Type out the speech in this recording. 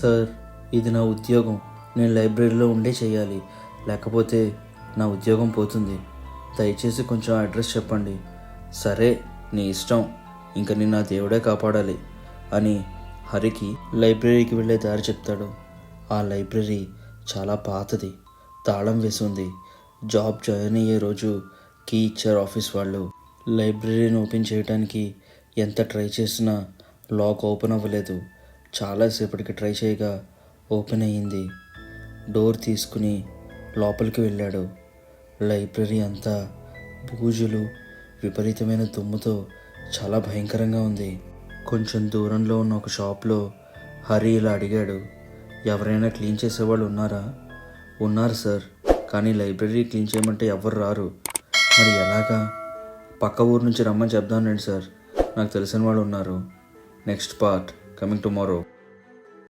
Sir, ఇది నా ఉద్యోగం. నేను లైబ్రరీలో ఉండే చేయాలి, లేకపోతే నా ఉద్యోగం పోతుంది. దయచేసి కొంచెం అడ్రస్ చెప్పండి. సరే, నీ ఇష్టం, ఇంక నిన్ను ఆ దేవుడే కాపాడాలి అని హరికి లైబ్రరీకి వెళ్ళే దారి చెప్తాడు. ఆ లైబ్రరీ చాలా పాతది, తాళం వేసి ఉంది. జాబ్ జాయిన్ అయ్యే రోజు కీ ఇచ్చారు ఆఫీస్ వాళ్ళు. లైబ్రరీని ఓపెన్ చేయడానికి ఎంత ట్రై చేసినా లాక్ ఓపెన్ అవ్వలేదు. చాలాసేపటికి ట్రై చేయగా ఓపెన్ అయ్యింది. డోర్ తీసుకుని లోపలికి వెళ్ళాడు. లైబ్రరీ అంతా బూజులు, విపరీతమైన దుమ్ముతో చాలా భయంకరంగా ఉంది. కొంచెం దూరంలో ఉన్న ఒక షాప్లో హరి ఇలా అడిగాడు, ఎవరైనా క్లీన్ చేసేవాళ్ళు ఉన్నారా? ఉన్నారు సార్, కానీ లైబ్రరీ క్లీన్ చేయమంటే ఎవరు రారు. మరి ఎలాగా? పక్క ఊరు నుంచి రమ్మని చెప్దానండి సార్, నాకు తెలిసిన వాళ్ళు ఉన్నారు. Next part coming tomorrow.